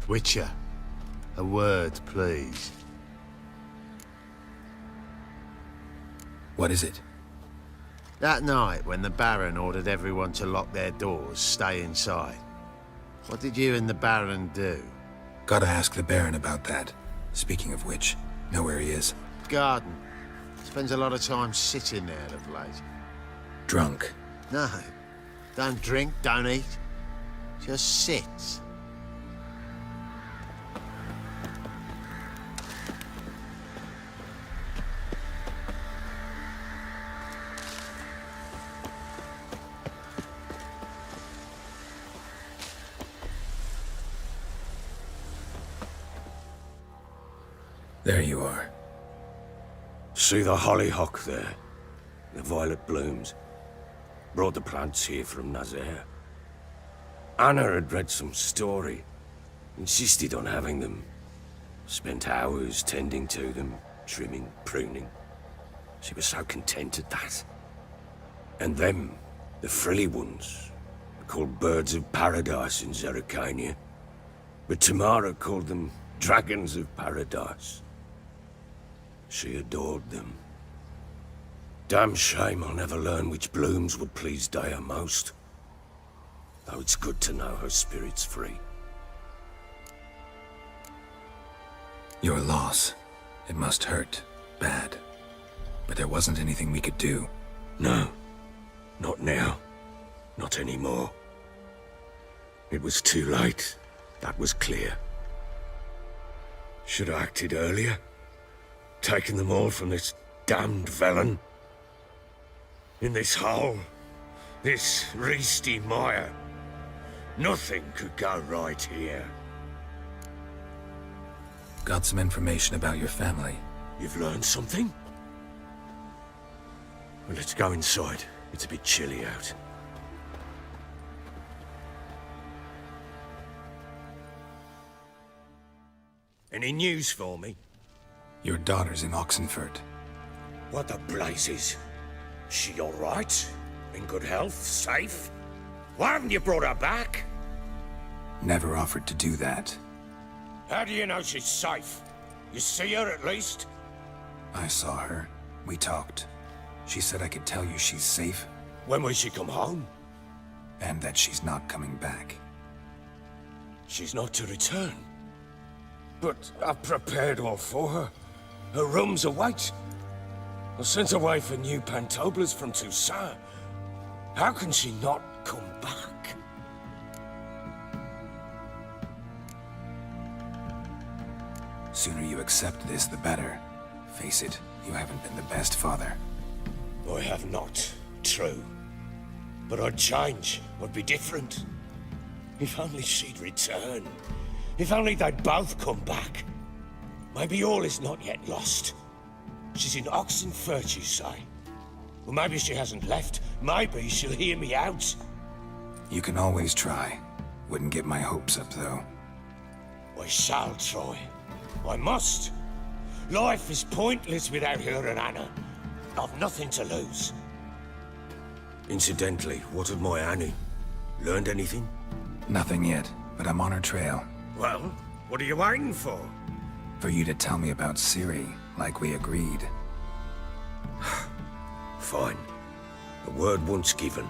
Witcher, a word, please. What is it? That night, when the Baron ordered everyone to lock their doors, stay inside, what did you and the Baron do? Gotta ask the Baron about that. Speaking of which, know where he is. Garden. Spends a lot of time sitting there of late. Drunk. No. Don't drink, don't eat. Just sits. There you are. See the hollyhock there? The violet blooms. Brought the plants here from Nazaire. Anna had read some story. Insisted on having them. Spent hours tending to them, trimming, pruning. She was so content at that. And them, the frilly ones, are called birds of paradise in Zerrikania. But Tamara called them dragons of paradise. She adored them. Damn shame I'll never learn which blooms would please Daya most. Though it's good to know her spirit's free. Your loss. It must hurt. Bad. But there wasn't anything we could do. No. Not now. Not anymore. It was too late. That was clear. Should have acted earlier. Taken them all from this damned Velen. In this hole. This reesty mire. Nothing could go right here. Got some information about your family. You've learned something? Well, let's go inside. It's a bit chilly out. Any news for me? Your daughter's in Oxenfurt. What the blazes? She all right? In good health? Safe? Why haven't you brought her back? Never offered to do that. How do you know she's safe? You see her at least? I saw her. We talked. She said I could tell you she's safe. When will she come home? And that she's not coming back. She's not to return. But I've prepared all for her. Her rooms await. I sent away for new pantoblas from Toussaint. How can she not come back? Sooner you accept this, the better. Face it, you haven't been the best father. I have not, true. But I'd change, I'd be different. If only she'd return. If only they'd both come back. Maybe all is not yet lost. She's in Oxenfurt, you say? Well, maybe she hasn't left. Maybe she'll hear me out. You can always try. Wouldn't get my hopes up, though. I shall try. I must. Life is pointless without her and Anna. I've nothing to lose. Incidentally, what of my Annie? Learned anything? Nothing yet, but I'm on her trail. Well, what are you waiting for? For you to tell me about Ciri, like we agreed. Fine. A word once given.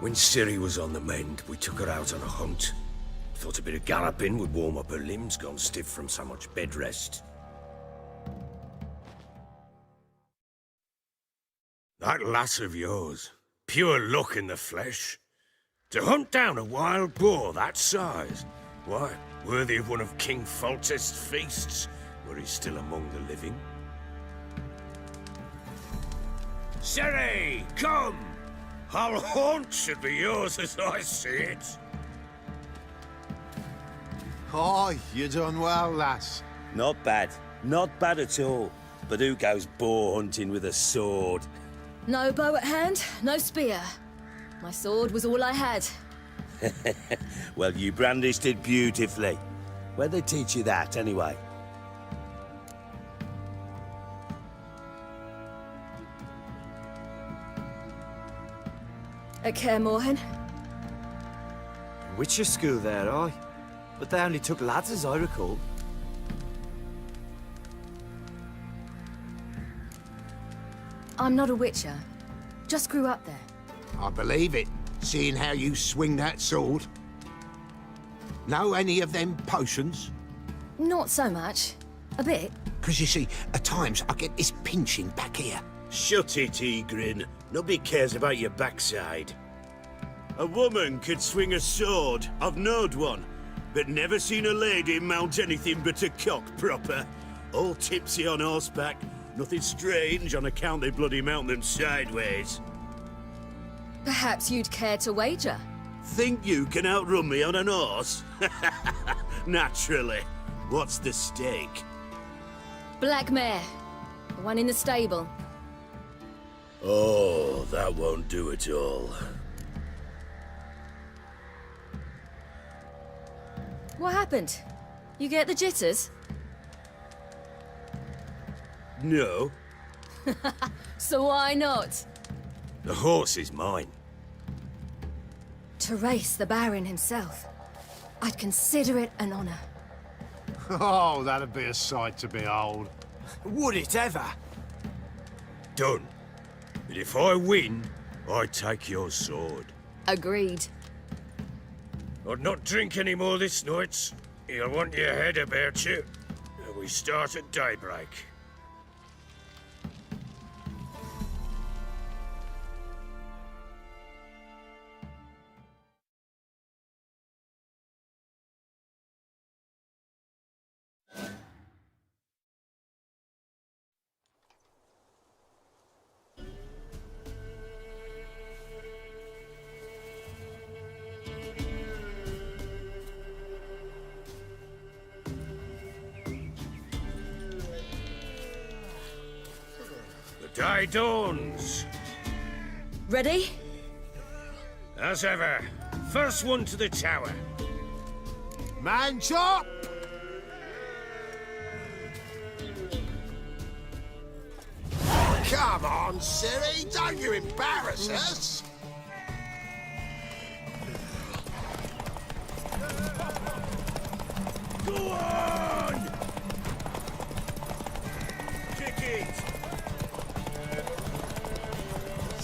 When Ciri was on the mend, we took her out on a hunt. Thought a bit of galloping would warm up her limbs, gone stiff from so much bed rest. That lass of yours, pure luck in the flesh. To hunt down a wild boar that size, why, worthy of one of King Foltest's feasts, were he still among the living. Ciri, come! Our haunt should be yours as I see it. Aye, you done well, lass. Not bad. Not bad at all. But who goes boar hunting with a sword? No bow at hand, no spear. My sword was all I had. Well, you brandished it beautifully. Where'd they teach you that, anyway? At Kaer Morhen. Witcher school there, aye? but they only took lads as I recall. I'm not a witcher. Just grew up there. I believe it, seeing how you swing that sword. Know any of them potions? Not so much. A bit. Because you see, at times I get this pinching back here. Shut it, Egrin. Nobody cares about your backside. A woman could swing a sword. I've knowed one. But never seen a lady mount anything but a cock proper. All tipsy on horseback. Nothing strange on account they bloody mount them sideways. Perhaps you'd care to wager? Think you can outrun me on an horse? Naturally. What's the stake? Black mare. The one in the stable. Oh, that won't do it all. What happened? You get the jitters? No. So why not? The horse is mine. To race the Baron himself. I'd consider it an honor. Oh, that'd be a sight to behold. Would it ever? Done. But if I win, I take your sword. Agreed. I'd not drink any more this night. You'll want your head about you. We start at daybreak. The day dawns. Ready? As ever, first one to the tower. Man chop! Come on, Ciri, don't you embarrass us! Go on! Kick it!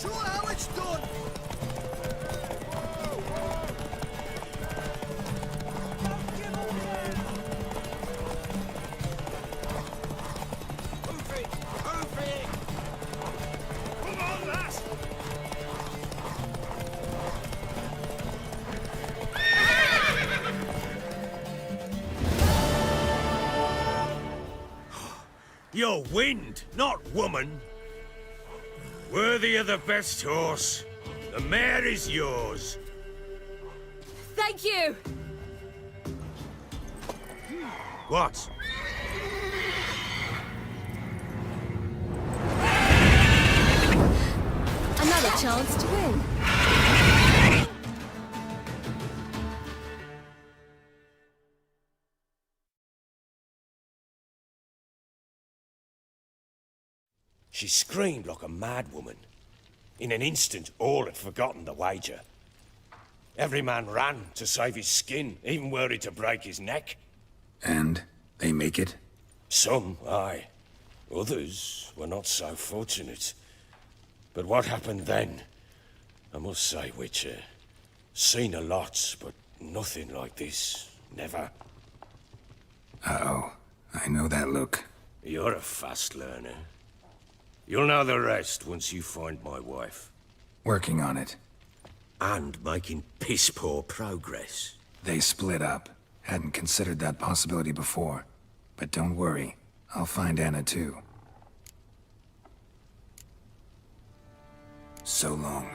Show how it's done! Move it! Move it! Come on, lass! You're wind, not woman. Worthy of the best horse. The mare is yours. Thank you! What? Another chance to win. She screamed like a mad woman. In an instant, all had forgotten the wager. Every man ran to save his skin, even were he to break his neck. And they make it? Some, aye. Others were not so fortunate. But what happened then? I must say, Witcher, seen a lot, but nothing like this. Never. Uh-oh. I know that look. You're a fast learner. You'll know the rest once you find my wife. Working on it. And making piss-poor progress. They split up. Hadn't considered that possibility before. But don't worry. I'll find Anna too. So long.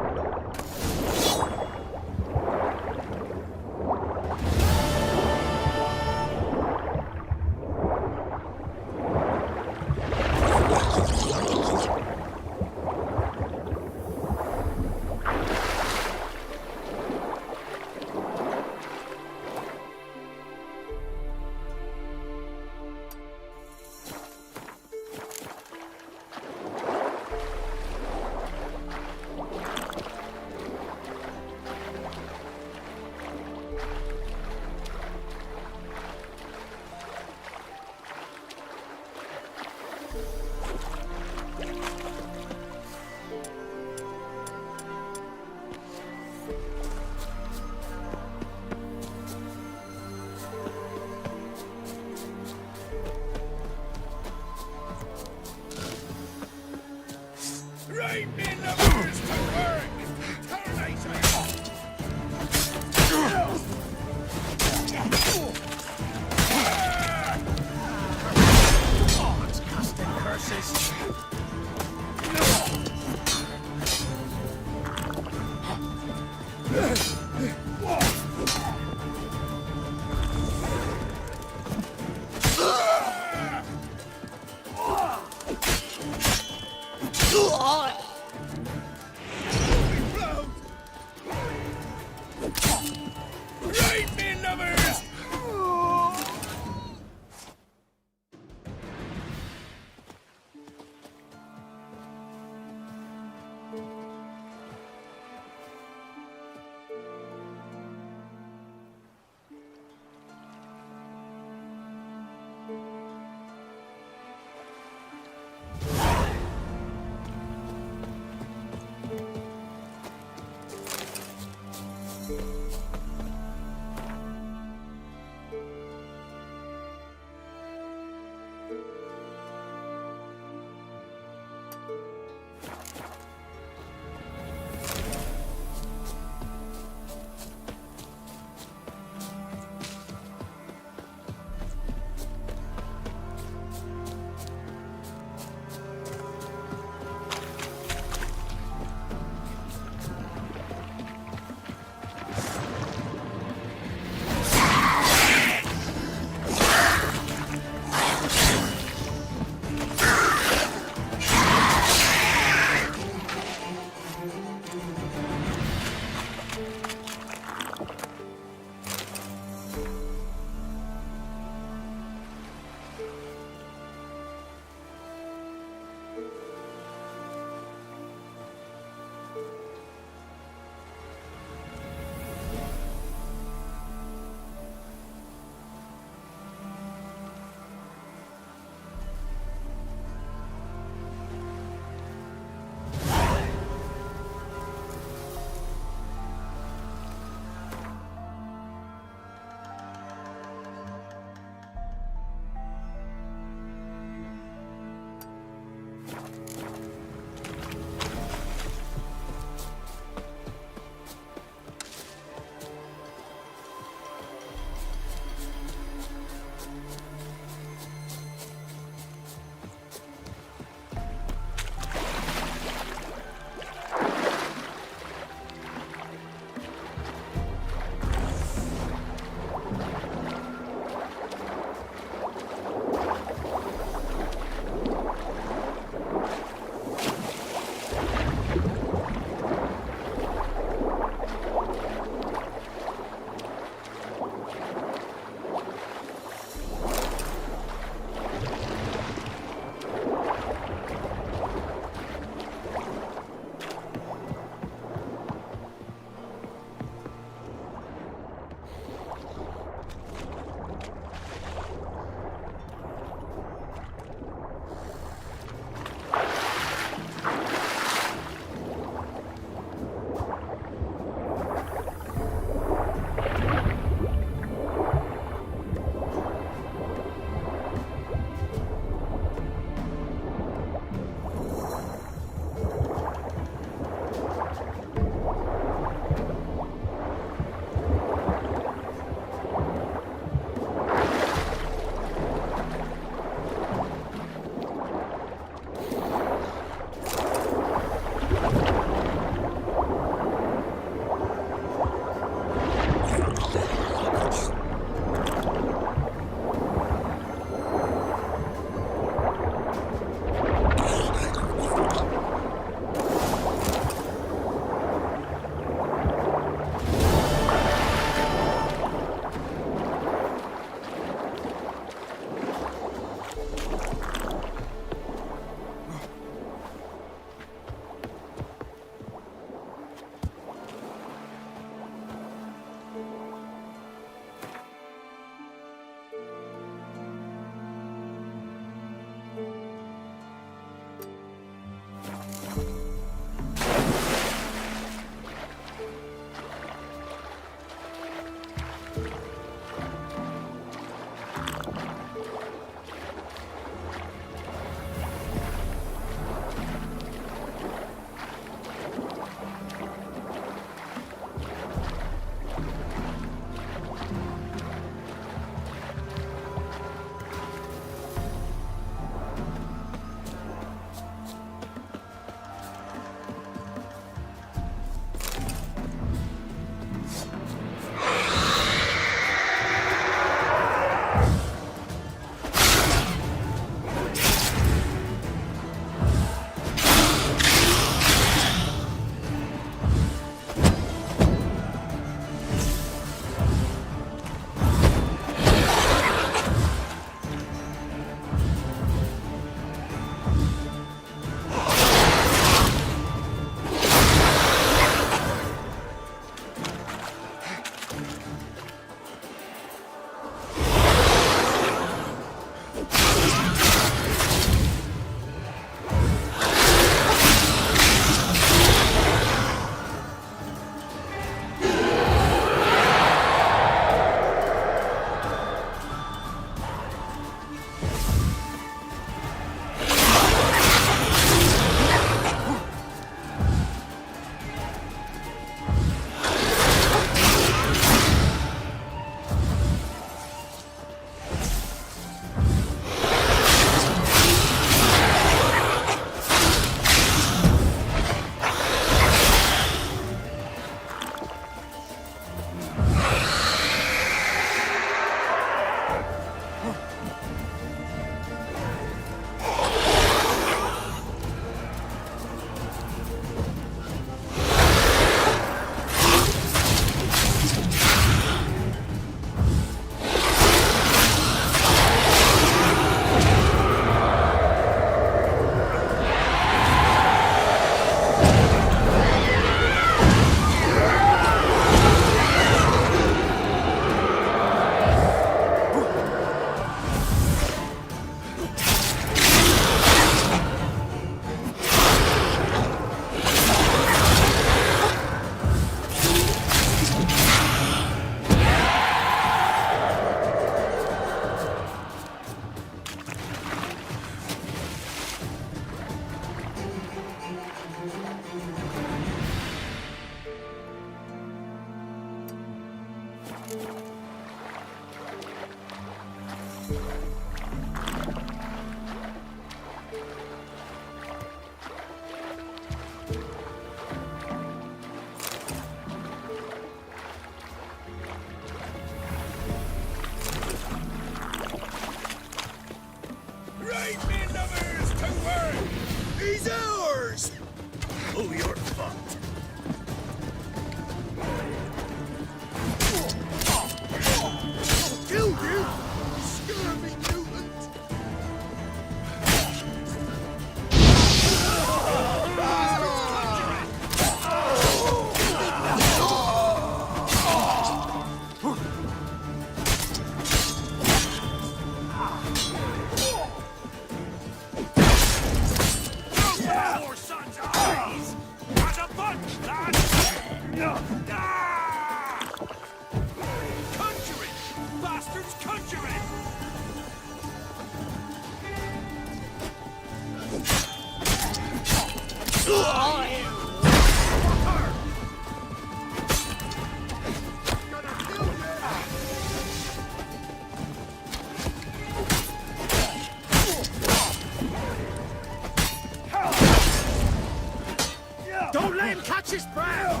Don't let him catch his breath!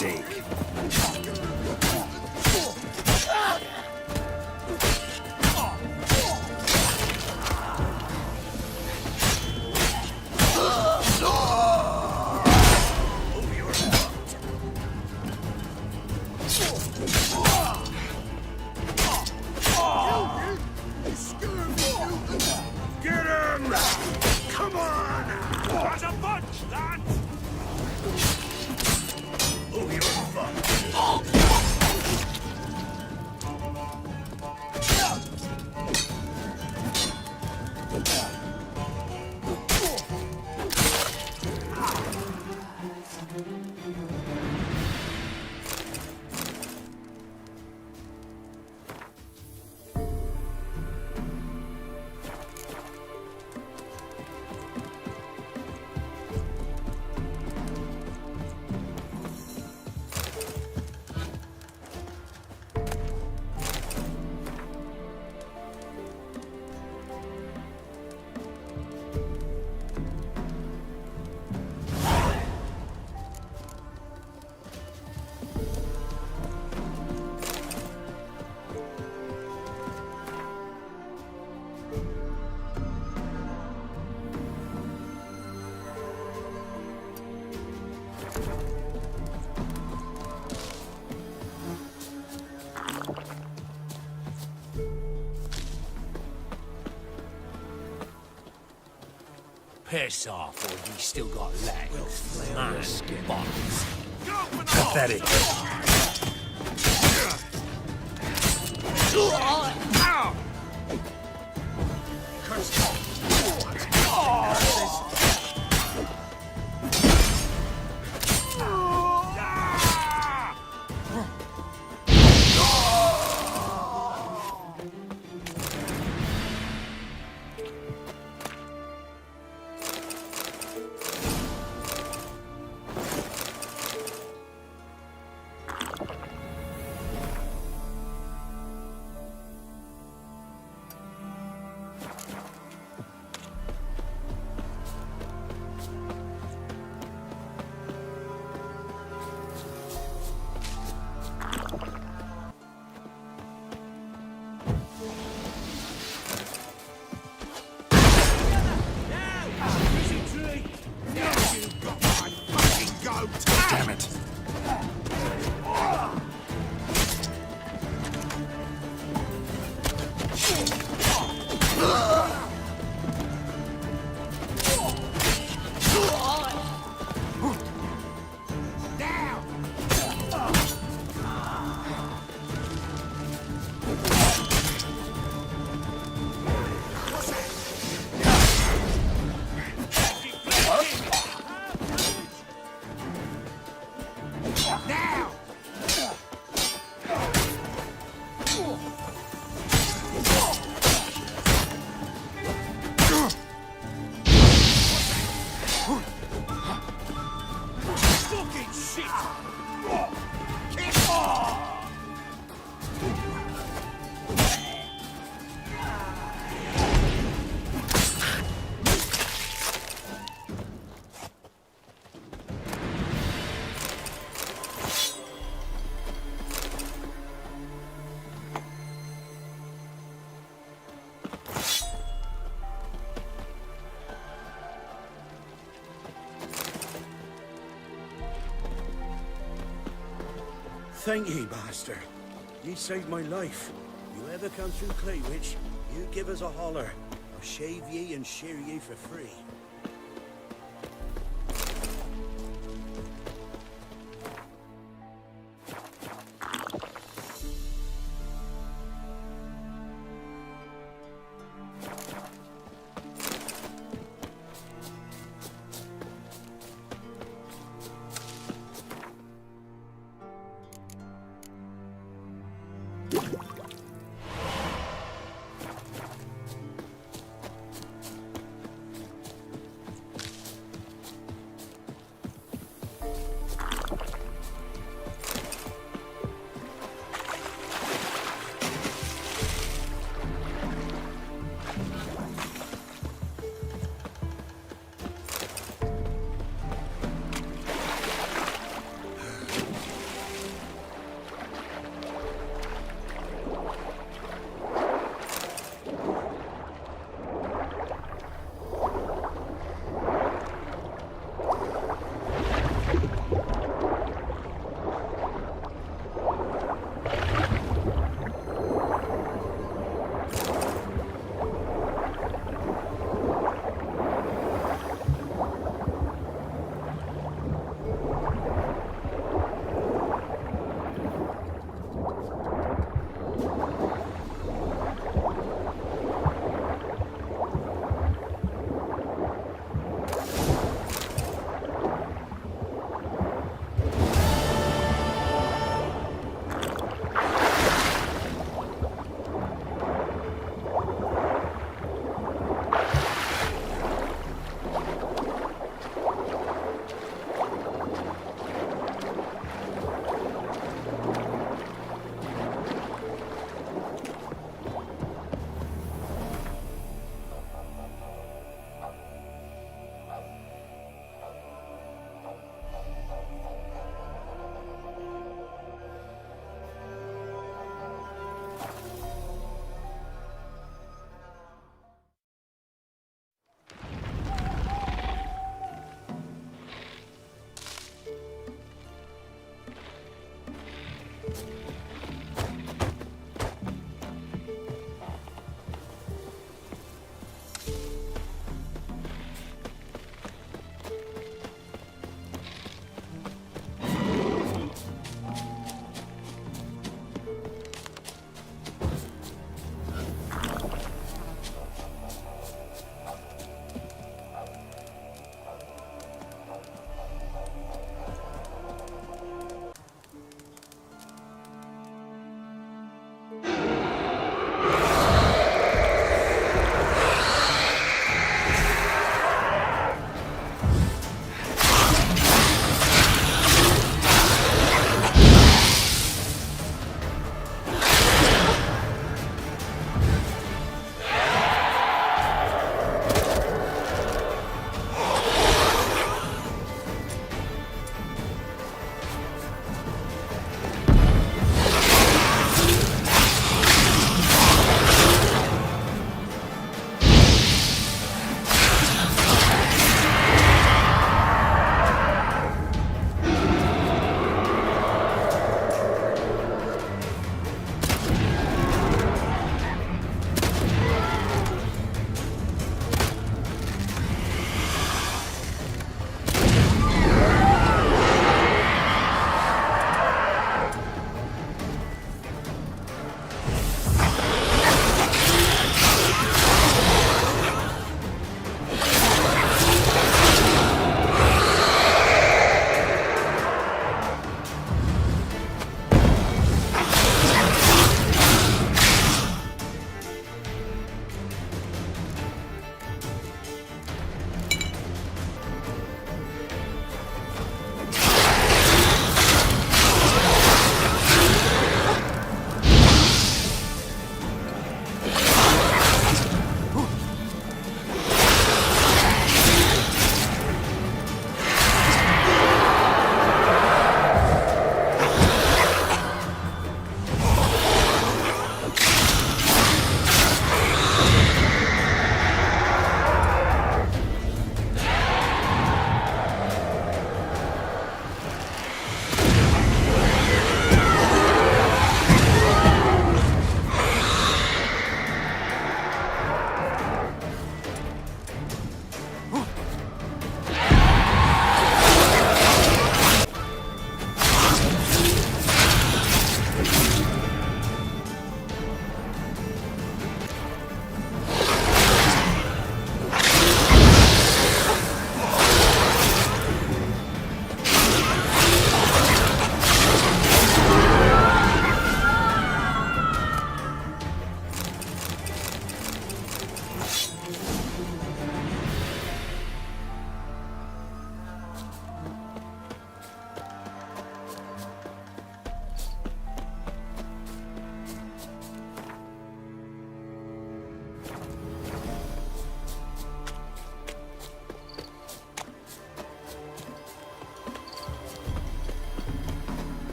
Mistake. Get him! Come on! As a bunch, lads! Oh, you're fucked. Piss off, or you still got legs. Man, bollocks. Pathetic. Damn it. Thank ye, master. Ye saved my life. You ever come through Claywich, you give us a holler. I'll shave ye and shear ye for free.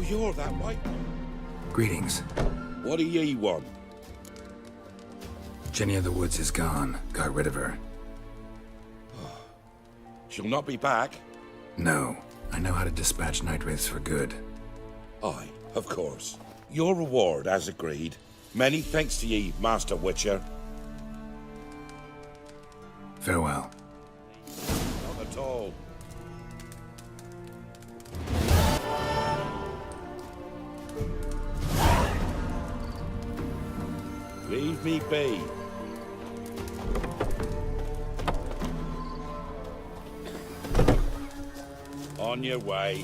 you're that white one. Greetings. What do ye want? Jenny of the Woods is gone. Got rid of her. She'll not be back. No. I know how to dispatch night wraiths for good. Aye, of course. Your reward, as agreed. Many thanks to ye, Master Witcher. Farewell. Not at all. Leave me be. On your way.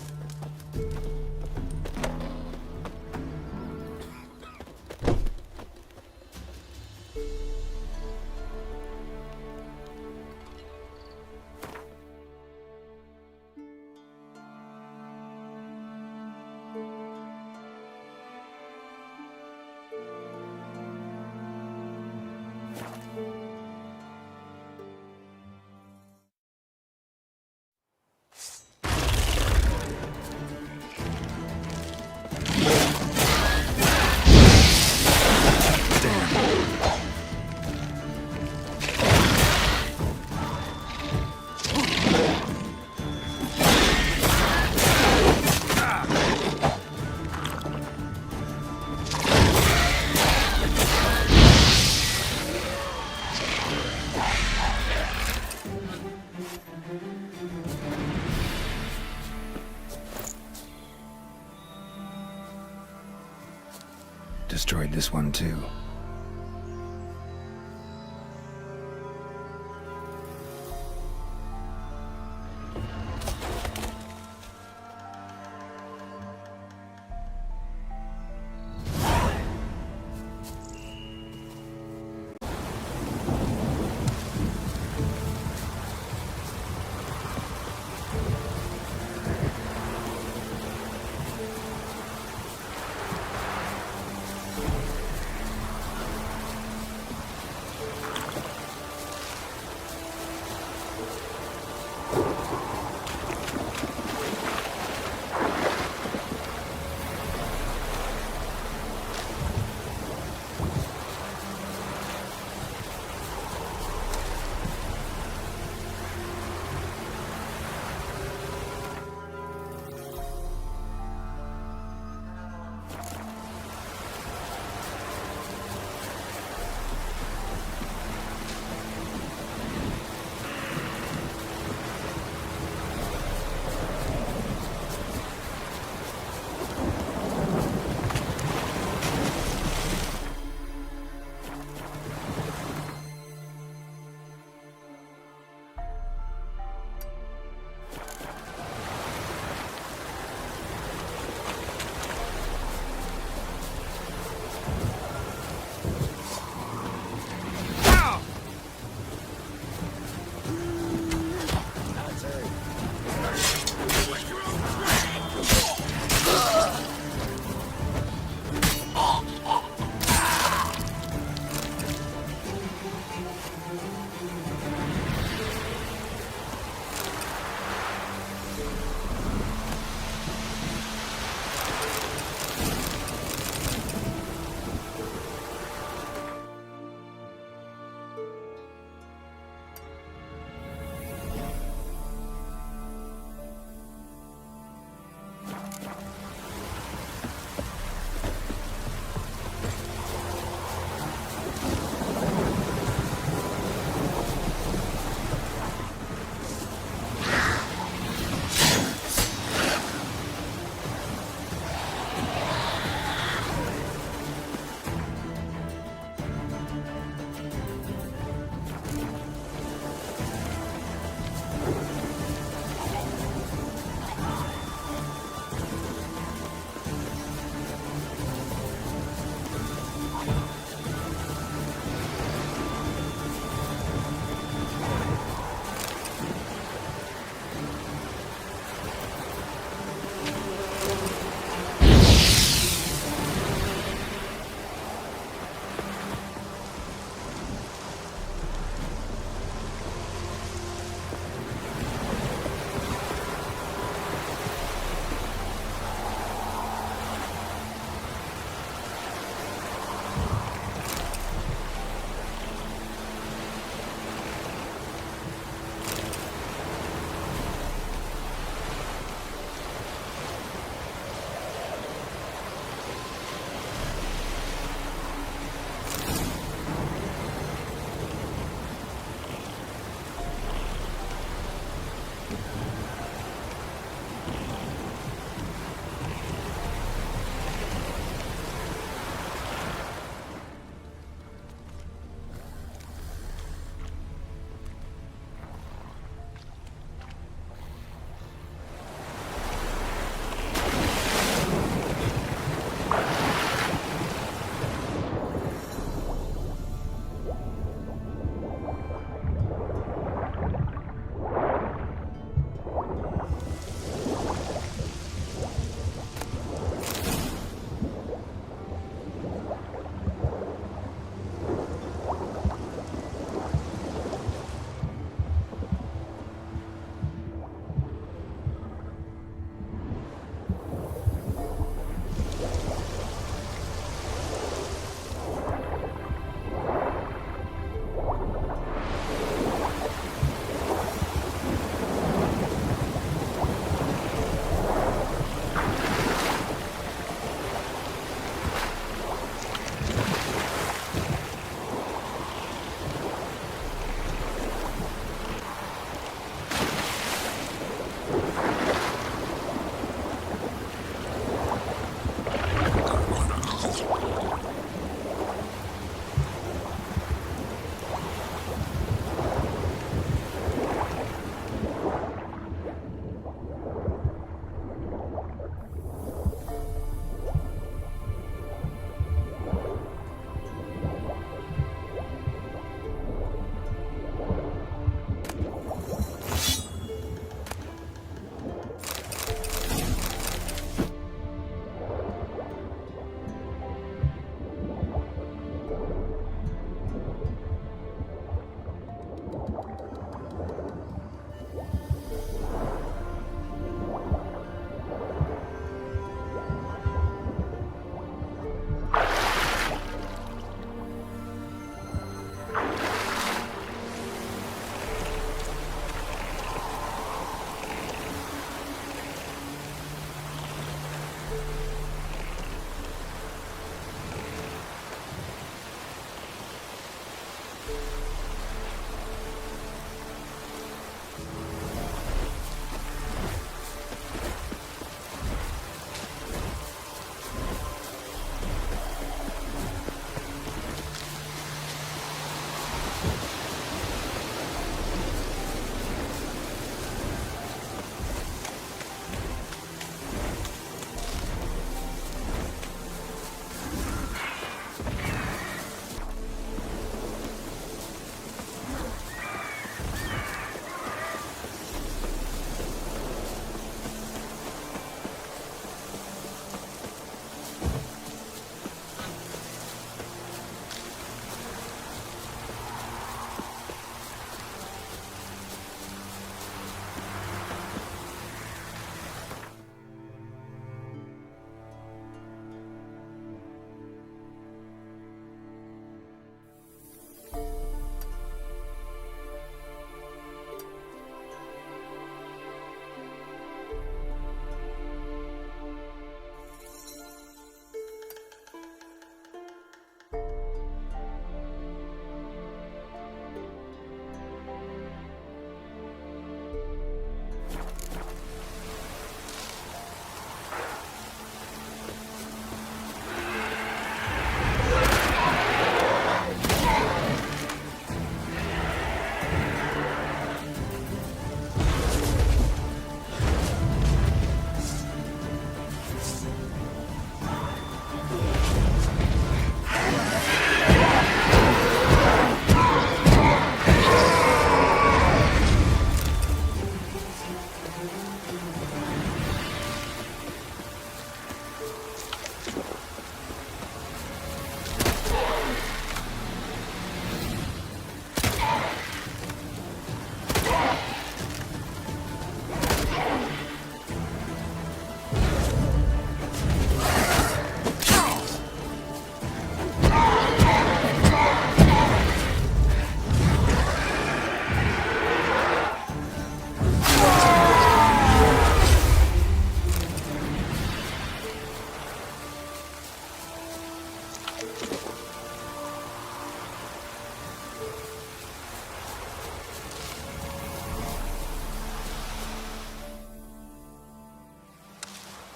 Destroyed this one too.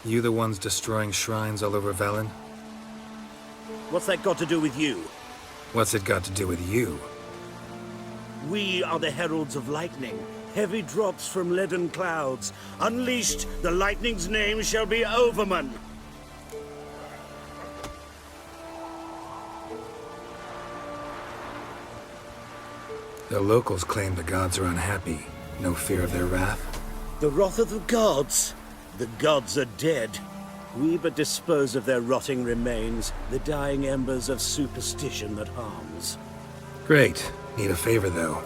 You the ones destroying shrines all over Velen? What's that got to do with you? What's it got to do with you? We are the heralds of lightning. Heavy drops from leaden clouds. Unleashed, the lightning's name shall be Overman. The locals claim the gods are unhappy. No fear of their wrath? The wrath of the gods? The gods are dead. We but dispose of their rotting remains, the dying embers of superstition that harms. Great. Need a favor, though.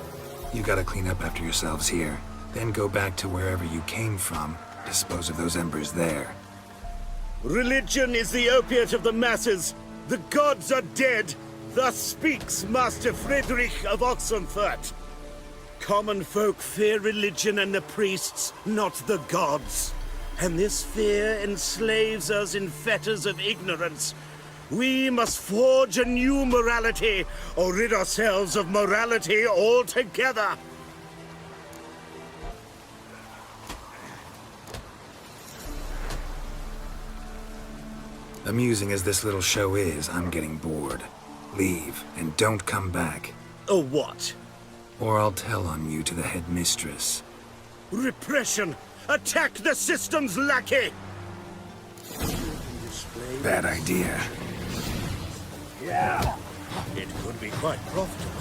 You gotta clean up after yourselves here. Then go back to wherever you came from. Dispose of those embers there. Religion is the opiate of the masses. The gods are dead. Thus speaks Master Friedrich of Oxenfurt. Common folk fear religion and the priests, not the gods. And this fear enslaves us in fetters of ignorance. We must forge a new morality, or rid ourselves of morality altogether. Amusing as this little show is, I'm getting bored. Leave, and don't come back. Oh, what? Or I'll tell on you to the headmistress. Repression! Attack the system's lackey! Bad idea. Yeah. It could be quite profitable.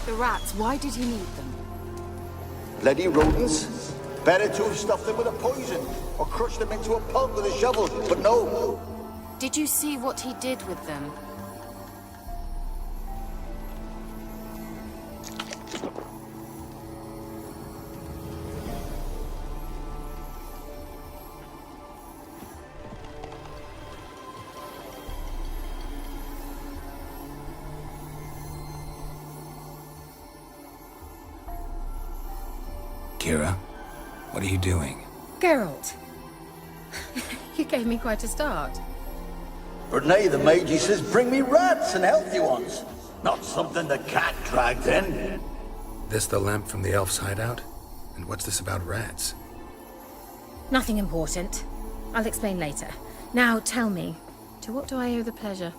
The rats, why did he need them? Bloody rodents. Better to have stuffed them with a poison, or crushed them into a pulp with a shovel, but no. Did you see what he did with them? Keira, what are you doing? Geralt. You gave me quite a start. But nay, the mage, he says, bring me rats and healthy ones. Not something the cat dragged in. This the lamp from the elf's hideout? And what's this about rats? Nothing important. I'll explain later. Now tell me, to what do I owe the pleasure?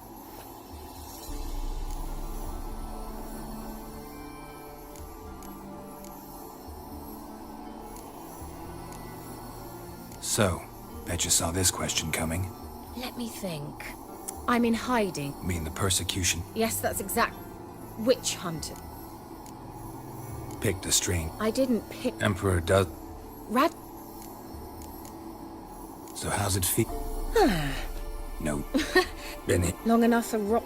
So, bet you saw this question coming. Let me think. I'm in hiding. Mean the persecution? Yes, that's exact. Witch hunter. picked a string. I didn't pick... Emperor does... Rad... So how's it feel? No. Been it. Long enough for rock...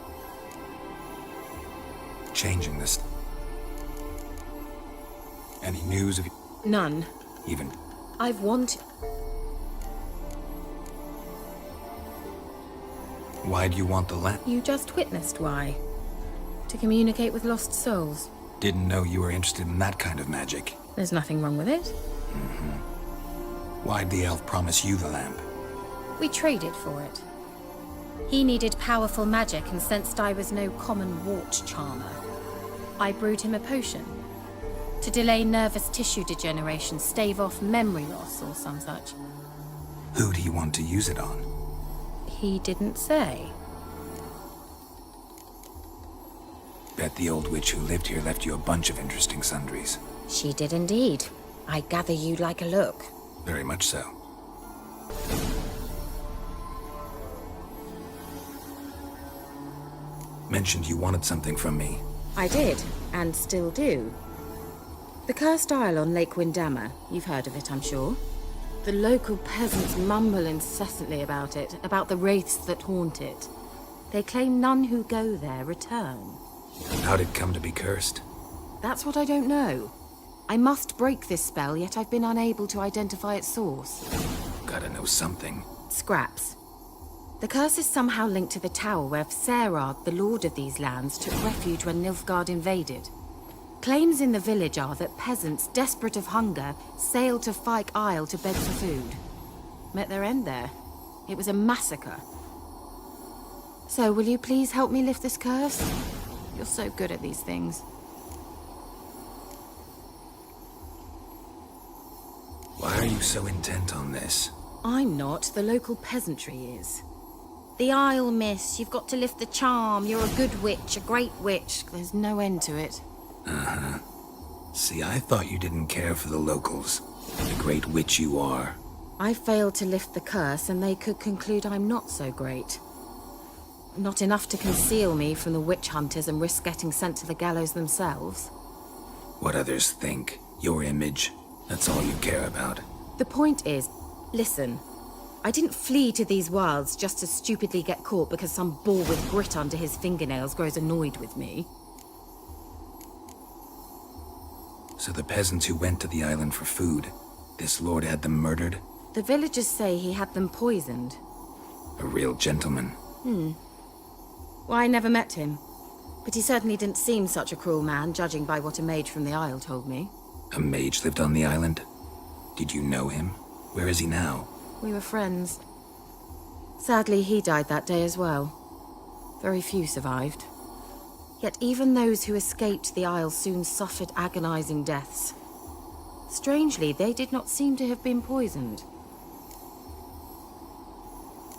Changing this. Any news of... None. Even... I've wanted... Why do you want the land? You just witnessed why. To communicate with lost souls. Didn't know you were interested in that kind of magic. There's nothing wrong with it. Why'd the elf promise you the lamp? We traded for it. He needed powerful magic and sensed I was no common wart charmer. I brewed him a potion. To delay nervous tissue degeneration, stave off memory loss or some such. Who'd he want to use it on? He didn't say. Bet the old witch who lived here left you a bunch of interesting sundries. She did indeed. I gather you'd like a look. Very much so. Mentioned you wanted something from me. I did, and still do. The cursed isle on Lake Windammer. You've heard of it, I'm sure. The local peasants mumble incessantly about it, about the wraiths that haunt it. They claim none who go there return. How'd it come to be cursed? That's what I don't know. I must break this spell, yet I've been unable to identify its source. Gotta know something. Scraps. The curse is somehow linked to the tower where Serard, the lord of these lands, took refuge when Nilfgaard invaded. Claims in the village are that peasants, desperate of hunger, sailed to Fyke Isle to beg for food. Met their end there. It was a massacre. So, will you please help me lift this curse? You're so good at these things. Why are you so intent on this? I'm not. The local peasantry is. The Isle, miss. You've got to lift the charm. You're a good witch, a great witch. There's no end to it. Uh-huh. See, I thought you didn't care for the locals. The great witch you are. I failed to lift the curse, and they could conclude I'm not so great. Not enough to conceal me from the witch hunters and risk getting sent to the gallows themselves. What others think. Your image. That's all you care about. The point is, listen. I didn't flee to these wilds just to stupidly get caught because some boar with grit under his fingernails grows annoyed with me. So the peasants who went to the island for food, this lord had them murdered? The villagers say he had them poisoned. A real gentleman. Well, I never met him. But he certainly didn't seem such a cruel man, judging by what a mage from the Isle told me. A mage lived on the island? Did you know him? Where is he now? We were friends. Sadly, he died that day as well. Very few survived. Yet even those who escaped the Isle soon suffered agonizing deaths. Strangely, they did not seem to have been poisoned.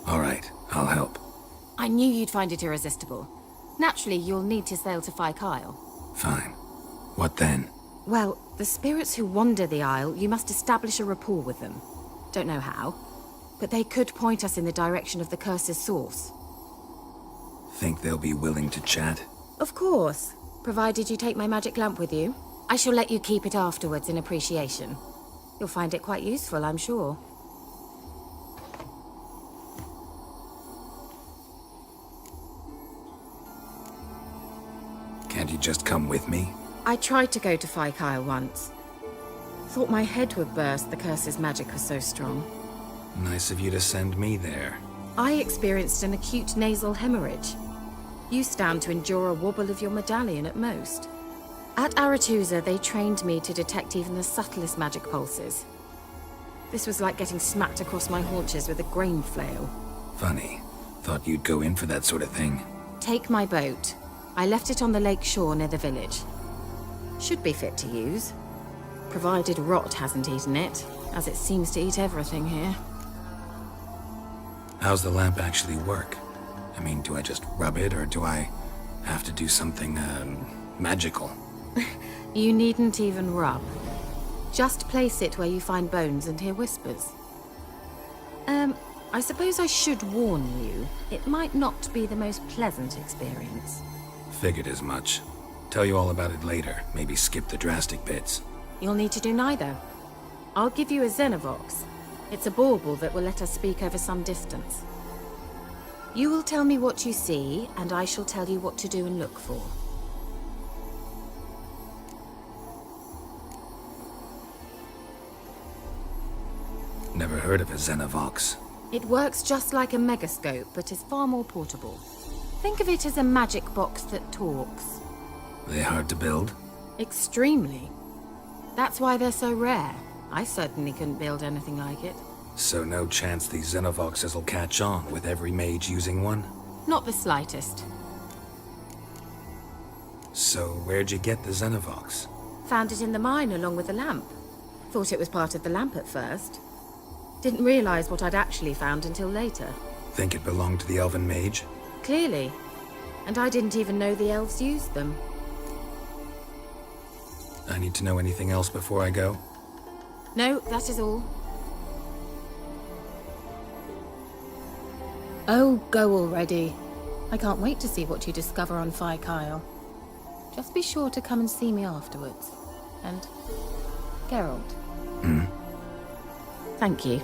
All right, I'll help. I knew you'd find it irresistible. Naturally, you'll need to sail to Fyke Isle. Fine. What then? Well, the spirits who wander the Isle, you must establish a rapport with them. Don't know how, but they could point us in the direction of the curse's source. Think they'll be willing to chat? Of course, provided you take my magic lamp with you. I shall let you keep it afterwards in appreciation. You'll find it quite useful, I'm sure. Can't you just come with me? I tried to go to Fyke Isle once. Thought my head would burst, the curse's magic was so strong. Nice of you to send me there. I experienced an acute nasal hemorrhage. You stand to endure a wobble of your medallion at most. At Aretusa, they trained me to detect even the subtlest magic pulses. This was like getting smacked across my haunches with a grain flail. Funny. Thought you'd go in for that sort of thing. Take my boat. I left it on the lake shore near the village. Should be fit to use. Provided rot hasn't eaten it, as it seems to eat everything here. How's the lamp actually work? I mean, do I just rub it, or do I have to do something, magical? You needn't even rub. Just place it where you find bones and hear whispers. I suppose I should warn you. It might not be the most pleasant experience. Figured as much. Tell you all about it later. Maybe skip the drastic bits. You'll need to do neither. I'll give you a Xenovox. It's a bauble that will let us speak over some distance. You will tell me what you see, and I shall tell you what to do and look for. Never heard of a Xenovox. It works just like a megascope, but is far more portable. Think of it as a magic box that talks. They hard to build? Extremely. That's why they're so rare. I certainly couldn't build anything like it. So no chance these Xenovoxes will catch on with every mage using one? Not the slightest. So where'd you get the Xenovox? Found it in the mine along with the lamp. Thought it was part of the lamp at first. Didn't realize what I'd actually found until later. Think it belonged to the elven mage? Clearly. And I didn't even know the elves used them. I need to know anything else before I go? No, that is all. Oh, go already. I can't wait to see what you discover on Phi Kyle. Just be sure to come and see me afterwards. And Geralt. Thank you.